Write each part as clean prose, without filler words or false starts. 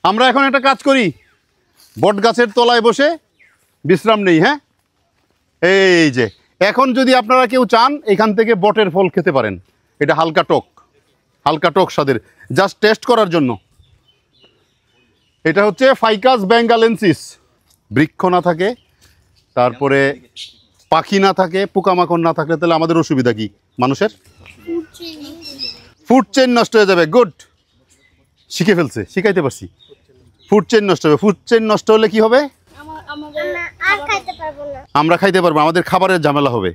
আমরা এখন একটা কাজ করি, বট গাছের তলায় বসে বিশ্রাম নেই। হ্যাঁ, এই যে এখন যদি আপনারা কেউ চান এখান থেকে বটের ফল খেতে পারেন। এটা হালকা টক স্বাদের, জাস্ট টেস্ট করার জন্য। এটা হচ্ছে ফাইকাস বেঙ্গালেন্সিস। বৃক্ষ না থাকে, তারপরে পাখি না থাকে, পোকামাকড় না থাকলে তাহলে আমাদের অসুবিধা কি মানুষের? ফুড চেইন নষ্ট হয়ে যাবে। গুড, শিখাইতে পারছি। ফুড চেইন নষ্ট হবে। ফুড চেইন নষ্ট হলে কি হবে? আমরা খাইতে পারবো, আমাদের খাবারের ঝামেলা হবে।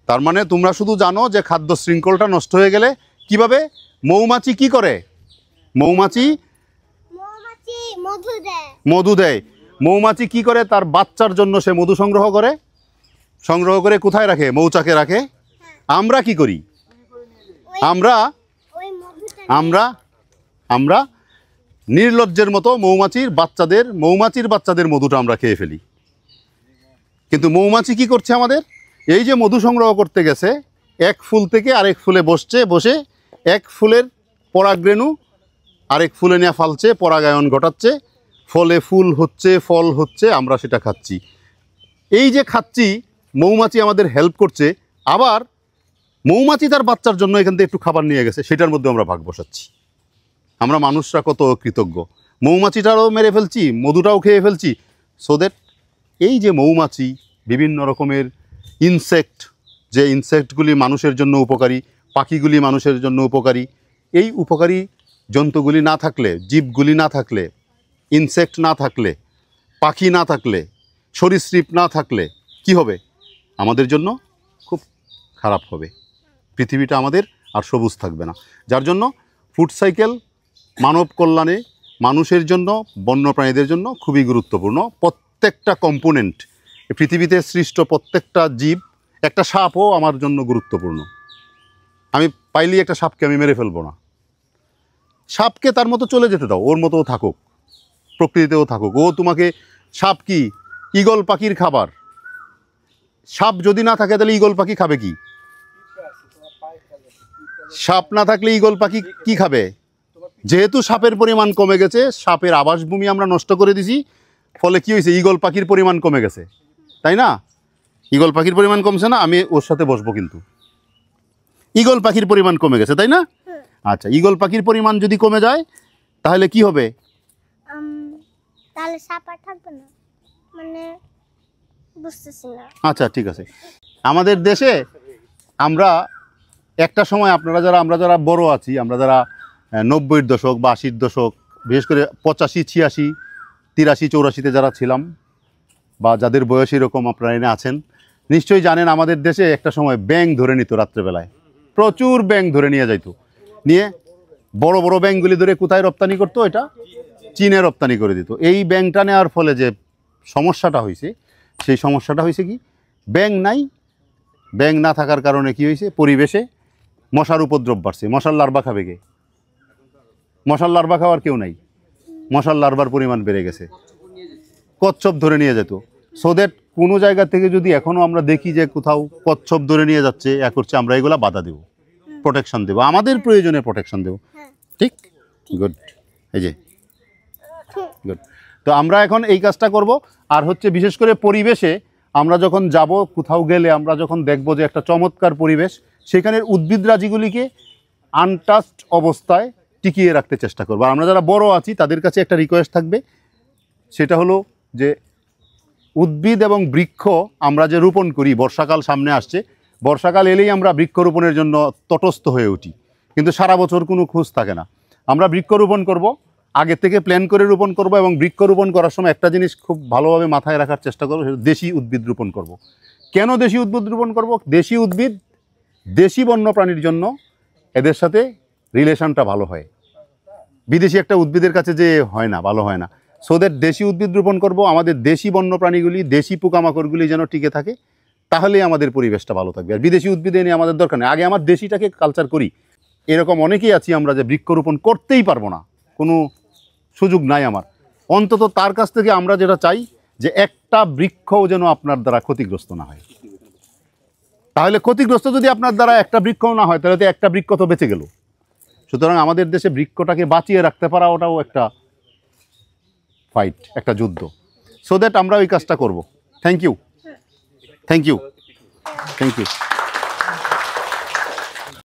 তার মানে তোমরা শুধু জানো যে খাদ্য শৃঙ্খলটা নষ্ট হয়ে গেলে কিভাবে? মৌমাছি কি করে? মৌমাছি মধু দেয়। মৌমাছি কি করে? তার বাচ্চার জন্য সে মধু সংগ্রহ করে কোথায় রাখে? মৌচাকে রাখে। আমরা কি করি? আমরা আমরা নির্লজ্জের মতো মৌমাছির বাচ্চাদের মধুটা আমরা খেয়ে ফেলি। কিন্তু মৌমাছি কি করছে আমাদের? এই যে মধু সংগ্রহ করতে গেছে, এক ফুল থেকে আরেক ফুলে বসে এক ফুলের পরাগরেণু আরেক ফুলে নিয়ে ফালছে, পরাগায়ন ঘটাচ্ছে, ফলে ফুল হচ্ছে, ফল হচ্ছে, আমরা সেটা খাচ্ছি। এই যে খাচ্ছি, মৌমাছি আমাদের হেল্প করছে। আবার মৌমাছি তার বাচ্চার জন্য এখান থেকে একটু খাবার নিয়ে গেছে, সেটার মধ্যে আমরা ভাগ বসাচ্ছি। আমরা মানুষরা কত কৃতজ্ঞ। মৌমাছিটাও মেরে ফেলছি, মধুটাও খেয়ে ফেলছি। সো দ্যাট এই যে মৌমাছি, বিভিন্ন রকমের ইনসেক্ট, যে ইনসেক্টগুলি মানুষের জন্য উপকারী, পাখিগুলি মানুষের জন্য উপকারী, এই উপকারী জন্তুগুলি না থাকলে, জীবগুলি না থাকলে, ইনসেক্ট না থাকলে, পাখি না থাকলে, সরীসৃপ না থাকলে কি হবে? আমাদের জন্য খুব খারাপ হবে। পৃথিবীটা আমাদের আর সবুজ থাকবে না। যার জন্য ফুড সাইকেল মানব কল্যাণে, মানুষের জন্য, বন্যপ্রাণীদের জন্য খুবই গুরুত্বপূর্ণ। প্রত্যেকটা কম্পোনেন্ট, পৃথিবীতে সৃষ্ট প্রত্যেকটা জীব, একটা সাপও আমার জন্য গুরুত্বপূর্ণ। আমি পাইলেই একটা সাপকে আমি মেরে ফেলবো না। সাপকে তার মতো চলে যেতে দাও, ওর মতোও থাকুক, প্রকৃতিতেও থাকুক। ও তোমাকে, সাপ কি? ঈগল পাখির খাবার। সাপ যদি না থাকে তাহলে ঈগল পাখি খাবে কি? সাপ না থাকলে ঈগল পাখি কি খাবে? যেহেতু সাপের পরিমাণ কমে গেছে, সাপের আবাসভূমি আমরা নষ্ট করে দিছি, ফলে কি হয়েছে? ঈগল পাখির পরিমাণ কমে গেছে, তাই না? ঈগল পাখির পরিমাণ কমছে না? আমি ওর সাথে বসবো, কিন্তু ঈগল পাখির পরিমাণ কমে গেছে, তাই না? আচ্ছা, ঈগল পাখির পরিমাণ যদি কমে যায় তাহলে কি হবে? তাহলে সাপ আর থাকবে না, মানে বুঝতেছি না। আচ্ছা, ঠিক আছে। আমাদের দেশে আমরা একটা সময়, আমরা যারা বড় আছি, আমরা যারা 90-এর দশক বা 80-এর দশক, বিশেষ করে 85, 86, 83, 84-তে যারা ছিলাম, বা যাদের বয়স এরকম আপনারা এনে আছেন, নিশ্চয়ই জানেন আমাদের দেশে একটা সময় ব্যাঙ ধরে নিত রাত্রেবেলায়। প্রচুর ব্যাঙ ধরে নিয়ে যাইতো, নিয়ে বড় বড় ব্যাঙগুলি ধরে কোথায় রপ্তানি করতো? এটা চীনে রপ্তানি করে দিত। এই ব্যাঙটা নেওয়ার ফলে যে সমস্যাটা হয়েছে, সেই সমস্যাটা হয়েছে কি? ব্যাঙ নাই। ব্যাঙ না থাকার কারণে কি হয়েছে? পরিবেশে মশার উপদ্রব বাড়ছে। মশার লার্ভা খাবে কে? মশার লার্ভা খাওয়ার কেউ নাই। মশার লার্ভার পরিমাণ বেড়ে গেছে। কচ্ছপ ধরে নিয়ে যেত। সো দ্যাট কোনো জায়গা থেকে যদি এখনও আমরা দেখি যে কোথাও কচ্ছপ ধরে নিয়ে যাচ্ছে, করছে, আমরা এগুলা বাধা দেব, প্রোটেকশন দেব, আমাদের প্রয়োজনে প্রোটেকশন দেব। ঠিক? গুড। এই যে গুড। তো আমরা এখন এই কাজটা করব। আর হচ্ছে বিশেষ করে পরিবেশে আমরা যখন যাব, কোথাও গেলে আমরা যখন দেখব যে একটা চমৎকার পরিবেশ, সেখানের উদ্ভিদরাজিগুলিকে আনটাচড অবস্থায় টিকিয়ে রাখতে চেষ্টা করব। আর আমরা যারা বড় আছি তাদের কাছে একটা রিকোয়েস্ট থাকবে, সেটা হলো যে উদ্ভিদ এবং বৃক্ষ আমরা যে রোপণ করি, বর্ষাকাল সামনে আসছে, বর্ষাকাল এলেই আমরা বৃক্ষরোপণের জন্য তটস্থ হয়ে উঠি, কিন্তু সারা বছর কোনো খোঁজ থাকে না। আমরা বৃক্ষরোপণ করব, আগে থেকে প্ল্যান করে রোপণ করব, এবং বৃক্ষরোপণ করার সময় একটা জিনিস খুব ভালোভাবে মাথায় রাখার চেষ্টা করব, দেশি উদ্ভিদ রোপণ করব। কেন দেশি উদ্ভিদ রোপণ করব? দেশি উদ্ভিদ দেশি বন্যপ্রাণীর জন্য এদের সাথে রিলেশনটা ভালো হয়। বিদেশি একটা উদ্ভিদের কাছে যে হয় না, ভালো হয় না। সো দ্যাট দেশি উদ্ভিদ রোপণ করব, আমাদের দেশি বন্যপ্রাণীগুলি, দেশি পোকামাকড়গুলি যেন টিকে থাকে, তাহলেই আমাদের পরিবেশটা ভালো থাকবে। আর বিদেশি উদ্ভিদ এনে আমাদের দরকার নেই, আগে আমার দেশিটাকে কালচার করি। এরকম অনেকেই আছি আমরা যে বৃক্ষরোপণ করতেই পারবো না, কোনো সুযোগ নাই আমার। অন্তত তার কাছ থেকে আমরা যেটা চাই, যে একটা বৃক্ষও যেন আপনার দ্বারা ক্ষতিগ্রস্ত না হয়। তাহলে ক্ষতিগ্রস্ত যদি আপনার দ্বারা একটা বৃক্ষও না হয়, তাহলে তো একটা বৃক্ষ তো বেঁচে গেল। সুতরাং আমাদের দেশে বৃক্ষটাকে বাঁচিয়ে রাখতে পারা, ওটাও একটা ফাইট, একটা যুদ্ধ। সো দ্যাট আমরা ওই কাজটা করব। Thank you, thank you, thank you.